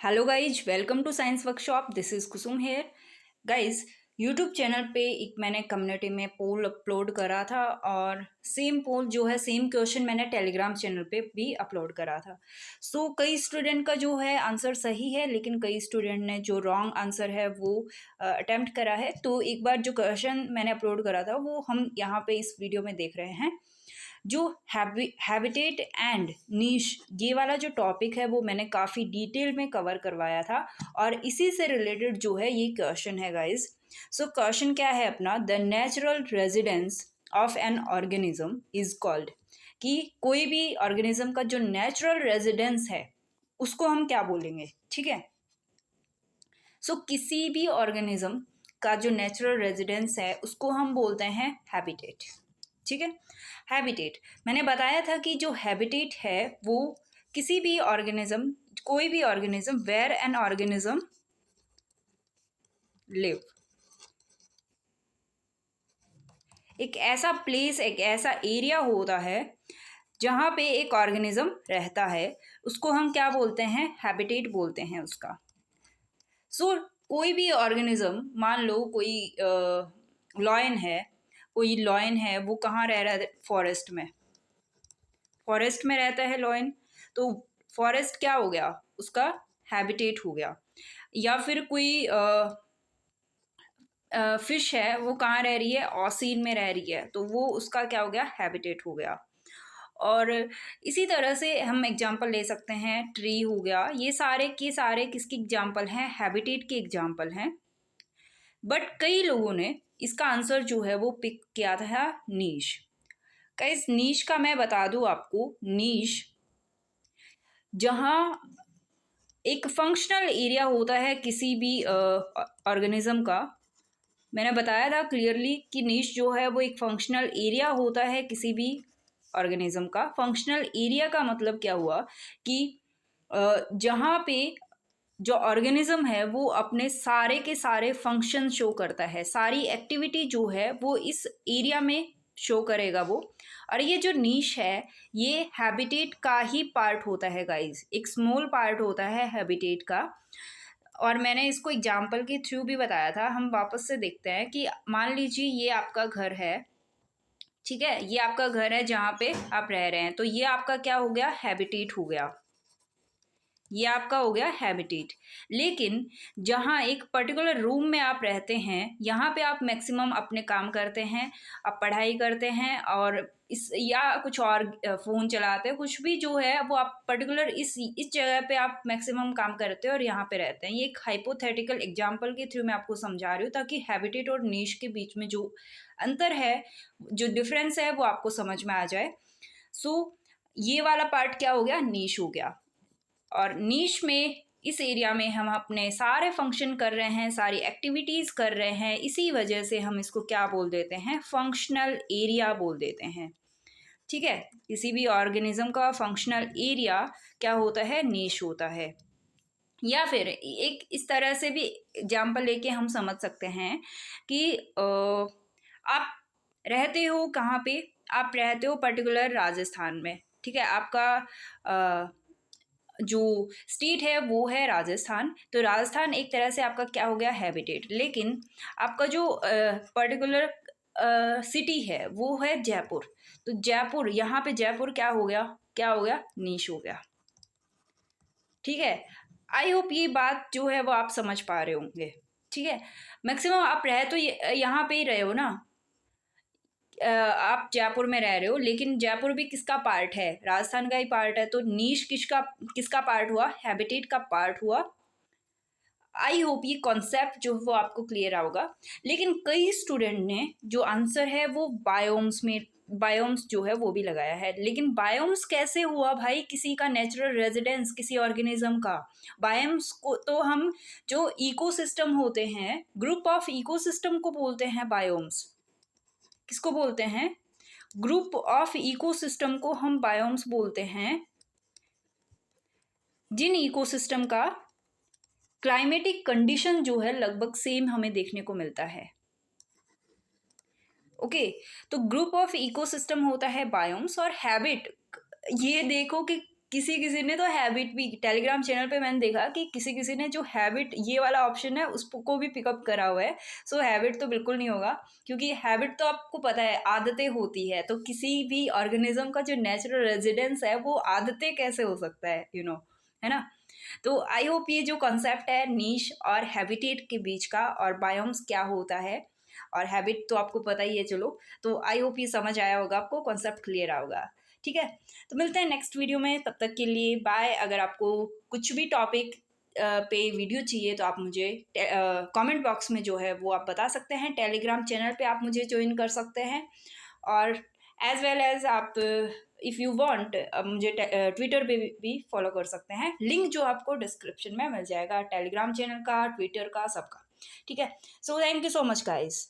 Hello guys, welcome to science workshop. This is Kusum here. Guys, YouTube channel पे एक मैंने community में पोल upload करा था और सेम पोल जो है सेम क्वेश्चन मैंने टेलीग्राम चैनल पे भी अपलोड करा था। सो कई स्टूडेंट का जो है आंसर सही है, लेकिन कई स्टूडेंट ने जो रॉन्ग आंसर है वो अटेम्प्ट करा है। तो एक बार जो क्वेश्चन मैंने अपलोड करा था वो हम यहाँ पे इस वीडियो में देख रहे हैं। जो हैबिटेट एंड नीश, ये वाला जो टॉपिक है वो मैंने काफ़ी डिटेल में कवर करवाया था और इसी से रिलेटेड जो है ये क्वेश्चन है गाइस। सो क्वेश्चन क्या है अपना, the natural residence of an organism is called, कि कोई भी ऑर्गेनिज्म का जो नेचुरल रेजिडेंस है उसको हम क्या बोलेंगे। ठीक है, सो किसी भी ऑर्गेनिज्म का जो नेचुरल रेजिडेंस है उसको हम बोलते हैं हैबिटेट। ठीक है, हैबिटेट मैंने बताया था कि जो हैबिटेट है वो किसी भी ऑर्गेनिज्म, कोई भी organism, where an organism live, एक ऐसा प्लेस, एक ऐसा एरिया होता है जहाँ पे एक ऑर्गेनिज्म रहता है, उसको हम क्या बोलते हैं, हैबिटेट बोलते हैं उसका। सो कोई भी ऑर्गेनिज्म, मान लो कोई लॉयन है, कोई लॉयन है, वो कहाँ रह रहा है, फॉरेस्ट में, फॉरेस्ट में रहता है लॉयन। तो फॉरेस्ट क्या हो गया, उसका हैबिटेट हो गया। या फिर कोई फिश है, वो कहाँ रह रही है, ऑसीन में रह रही है, तो वो उसका क्या हो गया, हैबिटेट हो गया। और इसी तरह से हम एग्जाम्पल ले सकते हैं, ट्री हो गया, ये सारे के सारे किसके एग्जाम्पल हैं, हैबिटेट के एग्जाम्पल हैं। बट कई लोगों ने इसका आंसर जो है वो पिक किया था नीश। गाइस, नीश का मैं बता दूं आपको, नीश जहाँ एक फंक्शनल एरिया होता है किसी भी ऑर्गेनिज्म का, मैंने बताया था क्लियरली कि नीश जो है वो एक फंक्शनल एरिया होता है किसी भी ऑर्गेनिज्म का। फंक्शनल एरिया का मतलब क्या हुआ कि जहाँ पे जो ऑर्गेनिज्म है वो अपने सारे के सारे फंक्शन शो करता है, सारी एक्टिविटी जो है वो इस एरिया में शो करेगा वो। और ये जो नीश है ये हैबिटेट का ही पार्ट होता है गाइस, एक स्मॉल पार्ट होता है हैबिटेट का। और मैंने इसको एग्जाम्पल के थ्रू भी बताया था। हम वापस से देखते हैं कि मान लीजिए ये आपका घर है, ठीक है, ये आपका घर है जहाँ पे आप रह रहे हैं, तो ये आपका क्या हो गया, हैबिटेट हो गया, ये आपका हो गया हैबिटेट। लेकिन जहाँ एक पर्टिकुलर रूम में आप रहते हैं, यहाँ पे आप मैक्सिमम अपने काम करते हैं, आप पढ़ाई करते हैं और इस या कुछ और फ़ोन चलाते हैं, कुछ भी जो है वो आप पर्टिकुलर इस जगह पे आप मैक्सिमम काम करते हैं और यहाँ पे रहते हैं। ये एक हाइपोथेटिकल एग्जांपल के थ्रू मैं आपको समझा रही हूँ ताकि हैबिटेट और नीश के बीच में जो अंतर है, जो डिफरेंस है, वो आपको समझ में आ जाए। सो ये वाला पार्ट क्या हो गया, नीश हो गया। और नीश में, इस एरिया में हम अपने सारे फंक्शन कर रहे हैं, सारी एक्टिविटीज कर रहे हैं, इसी वजह से हम इसको क्या बोल देते हैं, फंक्शनल एरिया बोल देते हैं। ठीक है, किसी भी ऑर्गेनिज्म का फंक्शनल एरिया क्या होता है, नीश होता है। या फिर एक इस तरह से भी एग्जाम्पल लेके हम समझ सकते हैं कि आप रहते हो कहाँ पे, आप रहते हो पर्टिकुलर राजस्थान में। ठीक है, आपका जो स्टेट है वो है राजस्थान, तो राजस्थान एक तरह से आपका क्या हो गया, हैबिटेट। लेकिन आपका जो पर्टिकुलर सिटी है वो है जयपुर, तो जयपुर, यहाँ पे जयपुर क्या हो गया, क्या हो गया, नीश हो गया। ठीक है, आई होप ये बात जो है वो आप समझ पा रहे होंगे। ठीक है, मैक्सिमम आप रह तो यहाँ पे ही रहे हो ना, आप जयपुर में रह रहे हो, लेकिन जयपुर भी किसका पार्ट है, राजस्थान का ही पार्ट है, तो नीश किसका किसका पार्ट हुआ, हैबिटेट का पार्ट हुआ। आई होप ये कॉन्सेप्ट जो वो आपको क्लियर होगा। लेकिन कई स्टूडेंट ने जो आंसर है वो बायोम्स में, बायोम्स जो है वो भी लगाया है। लेकिन बायोम्स कैसे हुआ भाई, किसी का नेचुरल रेजिडेंस, किसी ऑर्गेनिज्म का। बायोम्स को तो हम जो इकोसिस्टम होते हैं, ग्रुप ऑफ इकोसिस्टम को बोलते हैं बायोम्स। किसको बोलते हैं, ग्रुप ऑफ इकोसिस्टम को हम बायोम्स बोलते हैं, जिन इकोसिस्टम का क्लाइमेटिक कंडीशन जो है लगभग सेम हमें देखने को मिलता है। ओके, तो ग्रुप ऑफ इकोसिस्टम होता है बायोम्स। और हैबिट, ये देखो कि किसी किसी ने तो हैबिट भी, टेलीग्राम चैनल पे मैंने देखा कि किसी किसी ने जो हैबिट ये वाला ऑप्शन है उसको भी पिकअप करा हुआ है। सो हैबिट तो बिल्कुल नहीं होगा, क्योंकि हैबिट तो आपको पता है आदतें होती है, तो किसी भी ऑर्गेनिज्म का जो नेचुरल रेजिडेंस है वो आदतें कैसे हो सकता है, है ना। तो आई होप ये जो कॉन्सेप्ट है नीश और हैबिटेट के बीच का, और बायोम्स क्या होता है और हैबिट तो आपको पता ही है, चलो तो आई होप ये समझ आया होगा, आपको कॉन्सेप्ट क्लियर होगा। ठीक है, तो मिलते हैं नेक्स्ट वीडियो में, तब तक के लिए बाय। अगर आपको कुछ भी टॉपिक पे वीडियो चाहिए तो आप मुझे कमेंट बॉक्स में जो है वो आप बता सकते हैं, टेलीग्राम चैनल पे आप मुझे ज्वाइन कर सकते हैं, और एज वेल एज आप इफ़ यू वांट मुझे ट्विटर पे भी फॉलो कर सकते हैं। लिंक जो आपको डिस्क्रिप्शन में मिल जाएगा, टेलीग्राम चैनल का, ट्विटर का, सबका। ठीक है, so thank you so much guys.